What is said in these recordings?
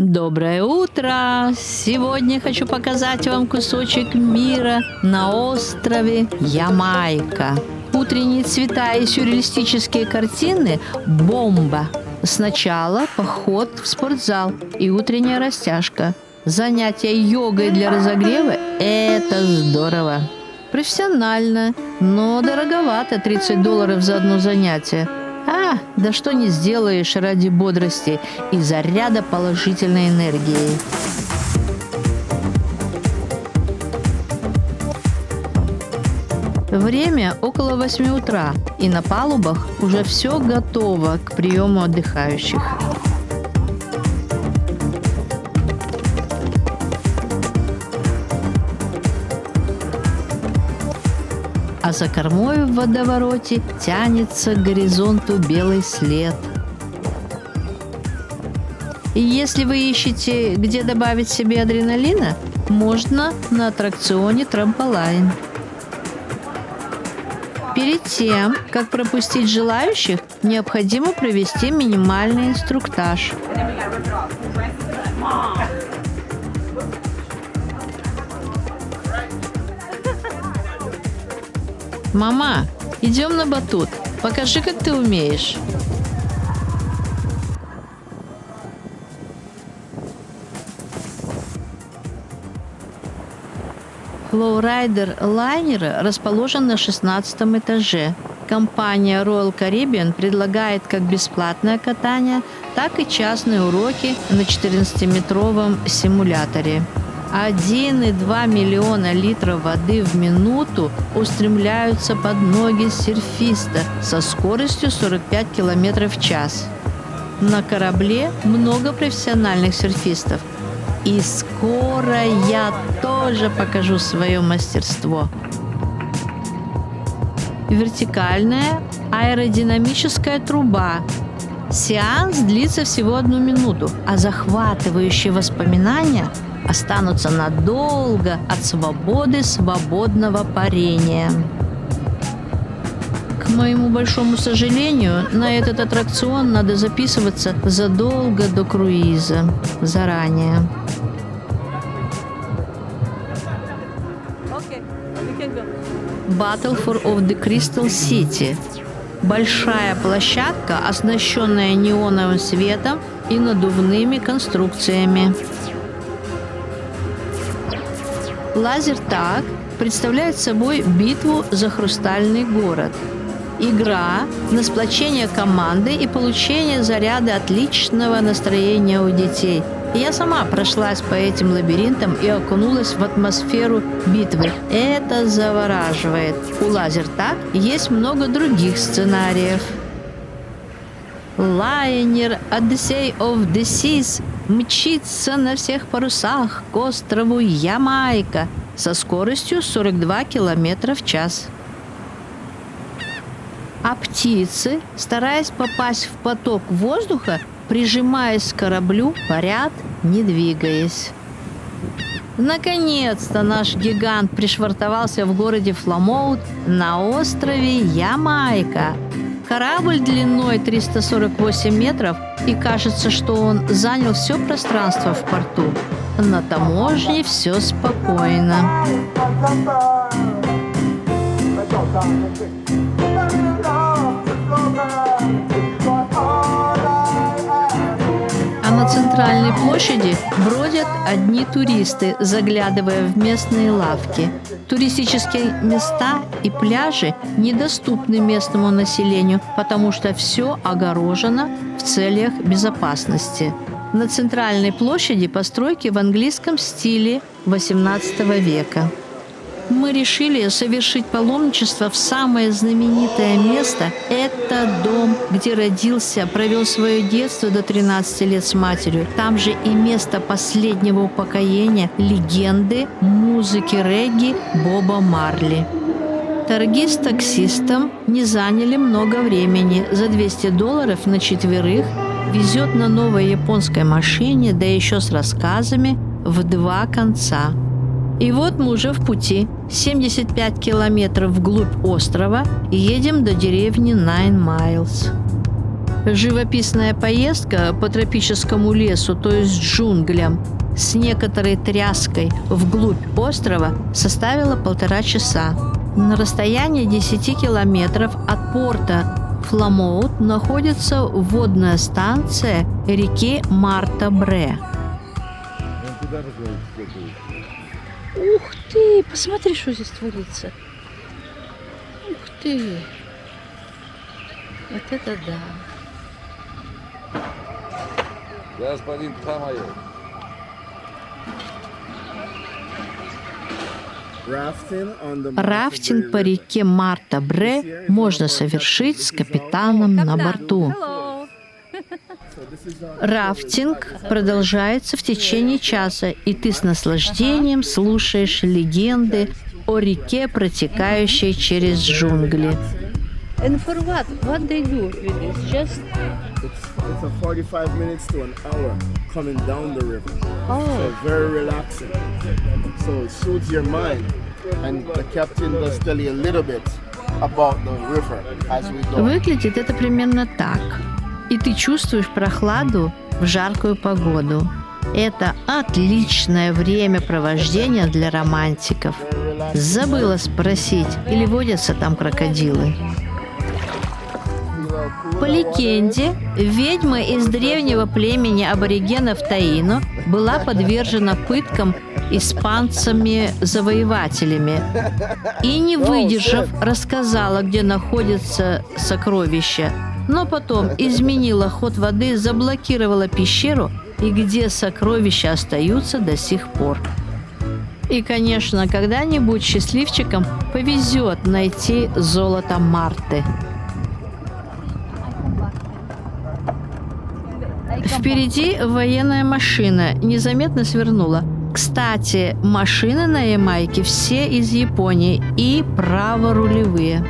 Доброе утро! Сегодня хочу показать вам кусочек мира на острове Ямайка. Утренние цвета и сюрреалистические картины – бомба. Сначала поход в спортзал и утренняя растяжка. Занятия йогой для разогрева – это здорово. Профессионально, но дороговато $30 за одно занятие. Да что не сделаешь ради бодрости и заряда положительной энергии. Время около 8 утра, и на палубах уже все готово к приему отдыхающих. А за кормой в водовороте тянется к горизонту белый след. И если вы ищете, где добавить себе адреналина, можно на аттракционе трамполайн. Перед тем, как пропустить желающих, необходимо провести минимальный инструктаж. «Мама, идем на батут. Покажи, как ты умеешь». Флоурайдер лайнера расположен на 16 этаже. Компания Royal Caribbean предлагает как бесплатное катание, так и частные уроки на 14-метровом симуляторе. 1,2 миллиона литров воды в минуту устремляются под ноги серфиста со скоростью 45 км в час. На корабле много профессиональных серфистов. И скоро я тоже покажу свое мастерство. Вертикальная аэродинамическая труба. Сеанс длится всего 1 минуту, а захватывающие воспоминания останутся надолго от свободы свободного парения. К моему большому сожалению, на этот аттракцион надо записываться задолго до круиза, заранее. Battle of the Crystal City. Большая площадка, оснащенная неоновым светом и надувными конструкциями. Лазертаг представляет собой битву за хрустальный город. Игра на сплочение команды и получение заряда отличного настроения у детей. Я сама прошлась по этим лабиринтам и окунулась в атмосферу битвы. Это завораживает. У Лазертаг есть много других сценариев. Лайнер Odyssey of the Seas мчится на всех парусах к острову Ямайка со скоростью 42 км в час. А птицы, стараясь попасть в поток воздуха, прижимаясь к кораблю, парят, не двигаясь. Наконец-то наш гигант пришвартовался в городе Фламоут на острове Ямайка. Корабль длиной 348 метров, и кажется, что он занял все пространство в порту. На таможне все спокойно. А на центральной площади бродят одни туристы, заглядывая в местные лавки. Туристические места и пляжи недоступны местному населению, потому что все огорожено в целях безопасности. На центральной площади постройки в английском стиле XVIII века. Мы решили совершить паломничество в самое знаменитое место. Это дом, где родился, провел свое детство до 13 лет с матерью. Там же и место последнего упокоения легенды музыки регги Боба Марли. Торги с таксистом не заняли много времени. За $200 на 4 везет на новой японской машине, да еще с рассказами в 2 конца. И вот мы уже в пути. 75 километров вглубь острова и едем до деревни Nine Miles. Живописная поездка по тропическому лесу, то есть джунглям, с некоторой тряской вглубь острова составила 1,5 часа. На расстоянии 10 километров от порта Фламоут находится водная станция реки Марта-Бре. Ух ты! Посмотри, что здесь творится. Ух ты! Вот это да! Господин Тамайо. Рафтинг по реке Марта-Бре можно совершить с капитаном на борту. Рафтинг продолжается в течение часа, и ты с наслаждением слушаешь легенды о реке, протекающей через джунгли. And for what? What they do with this? Just it's a 45 minutes to an hour coming down the river. Oh. So very relaxing. So it soothes your mind. And the captain does tell you a little bit about the river as we go. Выглядит это примерно так. И ты чувствуешь прохладу в жаркую погоду. Это отличное времяпровождение для романтиков. Забыла спросить, или водятся там крокодилы? По легенде, ведьма из древнего племени аборигенов Таино была подвержена пыткам испанцами-завоевателями и, не выдержав, рассказала, где находится сокровище, но потом изменила ход воды, заблокировала пещеру, и где сокровища остаются до сих пор. И, конечно, когда-нибудь счастливчикам повезет найти золото Марты. Впереди военная машина незаметно свернула. Кстати, машины на Ямайке все из Японии и праворулевые.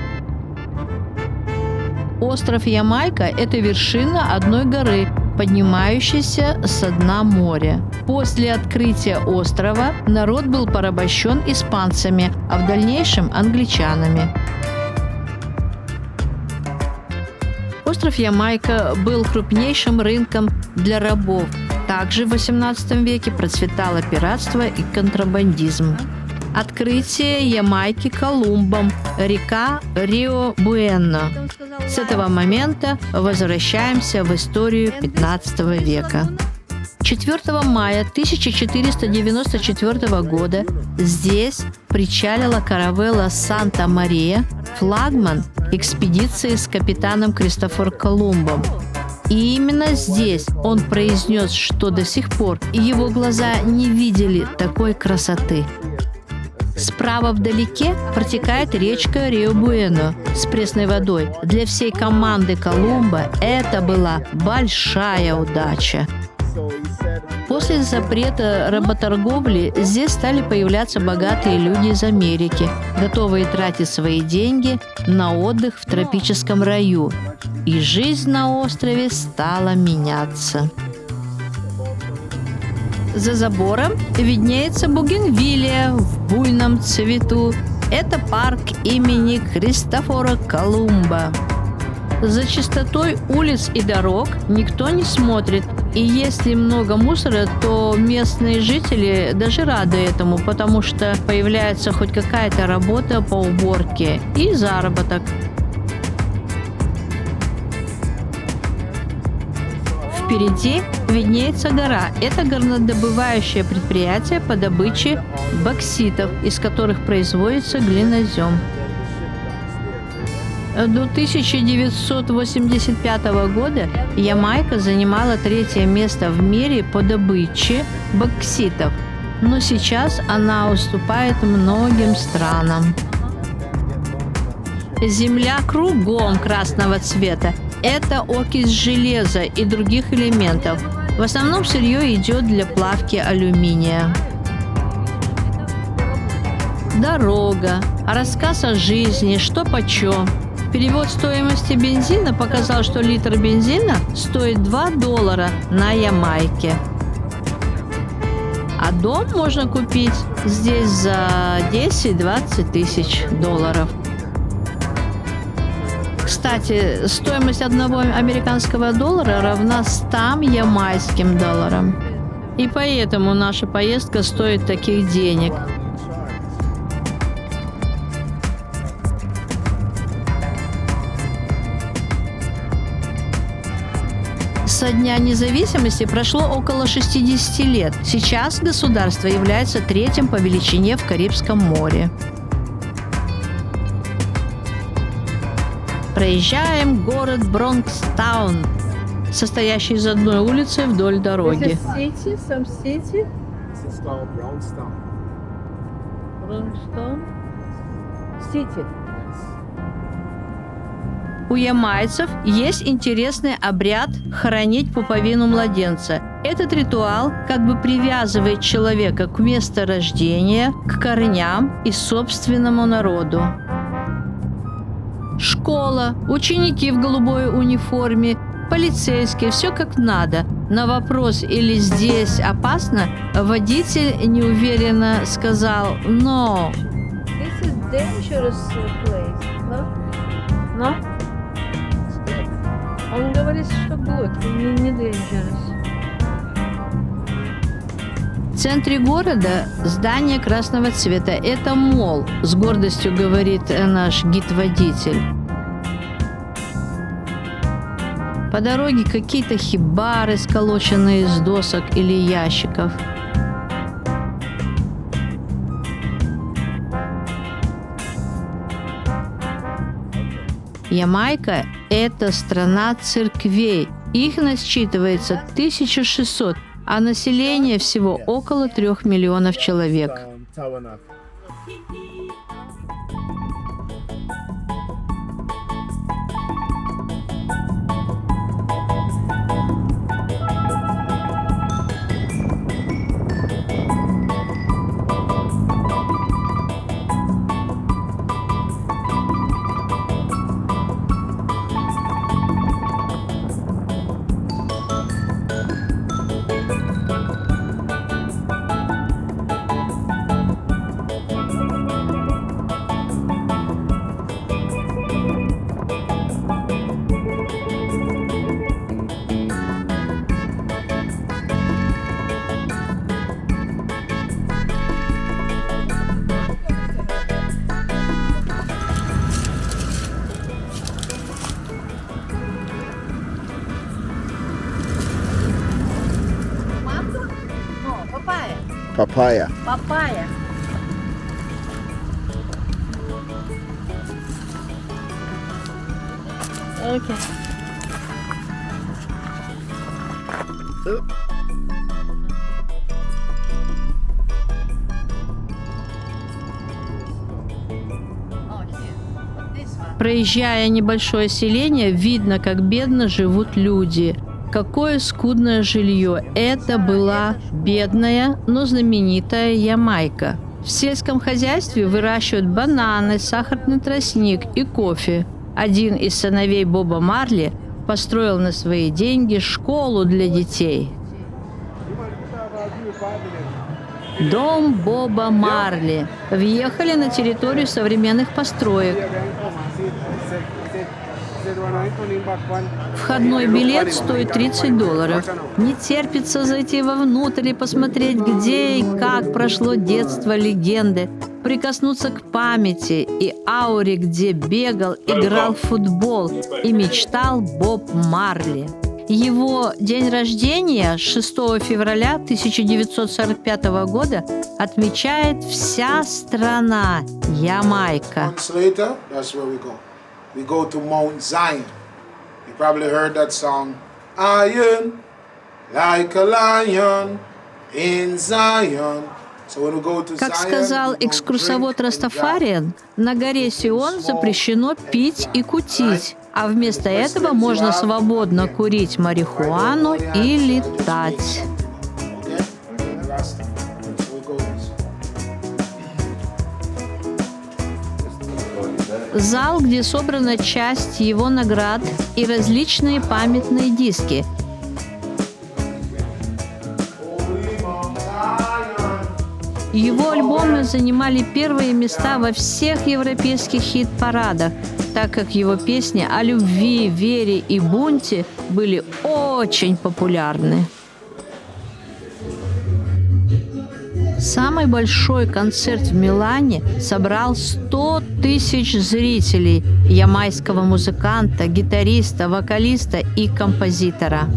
Остров Ямайка – это вершина одной горы, поднимающейся со дна моря. После открытия острова народ был порабощен испанцами, а в дальнейшем англичанами. Остров Ямайка был крупнейшим рынком для рабов. Также в XVIII веке процветало пиратство и контрабандизм. Открытие Ямайки Колумбом, река Рио-Буэно. С этого момента возвращаемся в историю XV века. 4 мая 1494 года здесь причалила каравелла «Санта-Мария», флагман экспедиции с капитаном Кристофором Колумбом. И именно здесь он произнес, что до сих пор его глаза не видели такой красоты. Справа вдалеке протекает речка Рио-Буэно с пресной водой. Для всей команды Колумба это была большая удача. После запрета работорговли здесь стали появляться богатые люди из Америки, готовые тратить свои деньги на отдых в тропическом раю. И жизнь на острове стала меняться. За забором виднеется бугенвиллия в буйном цвету. Это парк имени Кристофора Колумба. За чистотой улиц и дорог никто не смотрит. И если много мусора, то местные жители даже рады этому, потому что появляется хоть какая-то работа по уборке и заработок. Впереди виднеется гора. Это горнодобывающее предприятие по добыче бокситов, из которых производится глинозем. До 1985 года Ямайка занимала 3-е место в мире по добыче бокситов, но сейчас она уступает многим странам. Земля кругом красного цвета. Это окись железа и других элементов. В основном сырье идет для плавки алюминия. Дорога, рассказ о жизни, что почем. Перевод стоимости бензина показал, что литр бензина стоит $2 на Ямайке. А дом можно купить здесь за 10-20 тысяч долларов. Кстати, стоимость одного американского доллара равна 100 ямайским долларам. И поэтому наша поездка стоит таких денег. Со дня независимости прошло около 60 лет. Сейчас государство является третьим по величине в Карибском море. Проезжаем город Бронкстаун, состоящий из одной улицы вдоль дороги. У ямайцев есть интересный обряд хоронить пуповину младенца. Этот ритуал как бы привязывает человека к месту рождения, к корням и собственному народу. Школа, ученики в голубой униформе, полицейские, все как надо. На вопрос «или здесь опасно?» водитель неуверенно сказал «no». This is dangerous place, no? No? Он говорит, что good, не dangerous. В центре города здание красного цвета. Это молл, с гордостью говорит наш гид-водитель. По дороге какие-то хибары, сколоченные из досок или ящиков. Ямайка – это страна церквей. Их насчитывается 1600, а население всего около 3 миллионов человек. Papaya. Папайя. Окей. Проезжая небольшое селение, видно, как бедно живут люди. Какое скудное жилье. Это была бедная, но знаменитая Ямайка. В сельском хозяйстве выращивают бананы, сахарный тростник и кофе. Один из сыновей Боба Марли построил на свои деньги школу для детей. Дом Боба Марли. Въехали на территорию современных построек. Входной билет стоит $30. Не терпится зайти вовнутрь и посмотреть, где и как прошло детство легенды, прикоснуться к памяти и ауре, где бегал, играл в футбол и мечтал Боб Марли. Его день рождения 6 февраля 1945 года отмечает вся страна Ямайка. We go to Mount Zion. You probably heard that song. Iron, like a lion in Zion. So when we go to Как Zion, сказал we go экскурсовод drink and Растафариан, на горе Сион запрещено пить и кутить, а вместо этого можно свободно курить марихуану и летать. Okay? Rasta. So we go this. Зал, где собрана часть его наград и различные памятные диски. Holy Mount Zion, Его альбомы занимали первые места во всех европейских хит-парадах, так как его песни о любви, вере и бунте были очень популярны. Самый большой концерт в Милане собрал 100 тысяч зрителей ямайского музыканта, гитариста, вокалиста и композитора.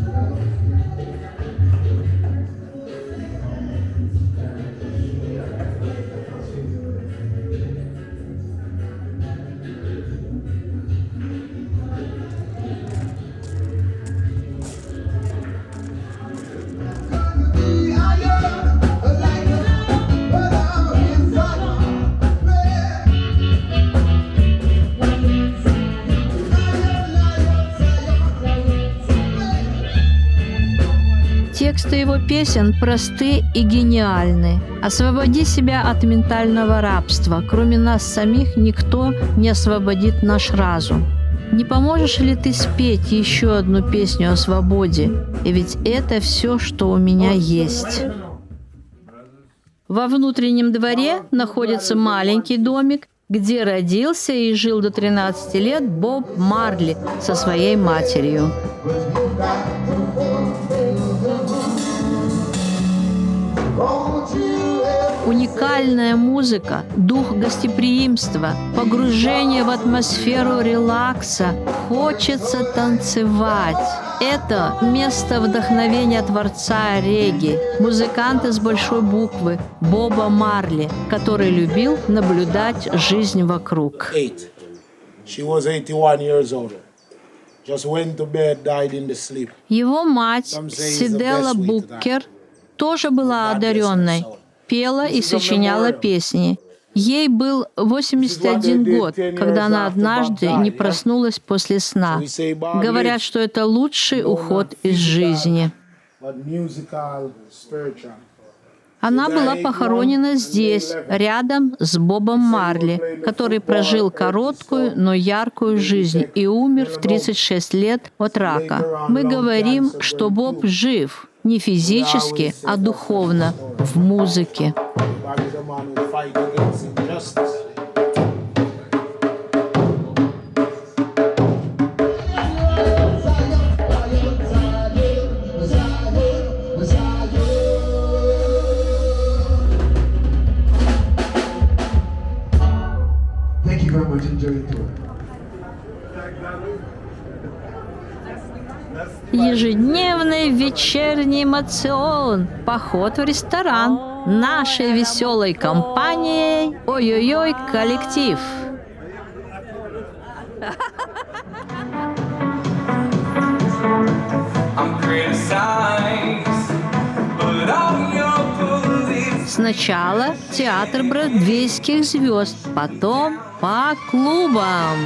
Тексты его песен просты и гениальны. «Освободи себя от ментального рабства. Кроме нас самих никто не освободит наш разум. Не поможешь ли ты спеть еще одну песню о свободе? И ведь это все, что у меня есть». Во внутреннем дворе находится маленький домик, где родился и жил до 13 лет Боб Марли со своей матерью. Уникальная музыка, дух гостеприимства, погружение в атмосферу релакса. Хочется танцевать. Это место вдохновения творца регги, музыканта с большой буквы Боба Марли, который любил наблюдать жизнь вокруг. She was 81 years old. Just went to bed, died in the sleep. Его мать, Сидела Буккер, тоже была одаренной, пела и сочиняла песни. Ей был 81 год, когда она однажды не проснулась после сна. Говорят, что это лучший уход из жизни. Она была похоронена здесь, рядом с Бобом Марли, который прожил короткую, но яркую жизнь и умер в 36 лет от рака. Мы говорим, что Боб жив, не физически, а духовно, в музыке. Ежедневный вечерний эмоцион, поход в ресторан, нашей веселой компанией, ой-ой-ой, коллектив. Сначала театр бродвейских звезд, потом по клубам.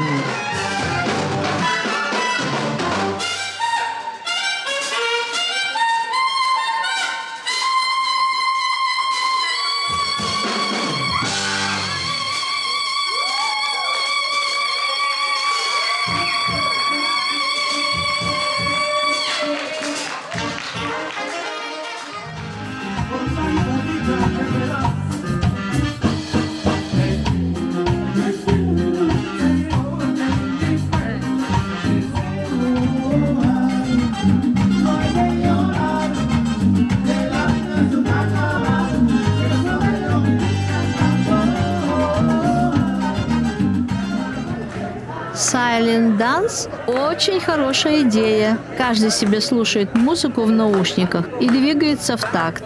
Silent Dance – очень хорошая идея. Каждый себе слушает музыку в наушниках и двигается в такт.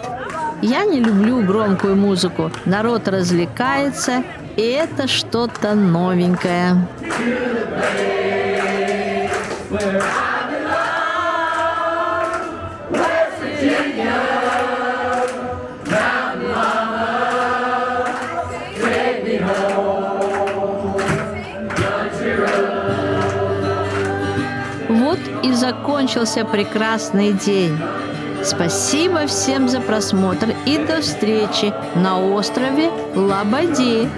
Я не люблю громкую музыку. Народ развлекается, и это что-то новенькое. Вот и закончился прекрасный день. Спасибо всем за просмотр и до встречи на острове Лабади.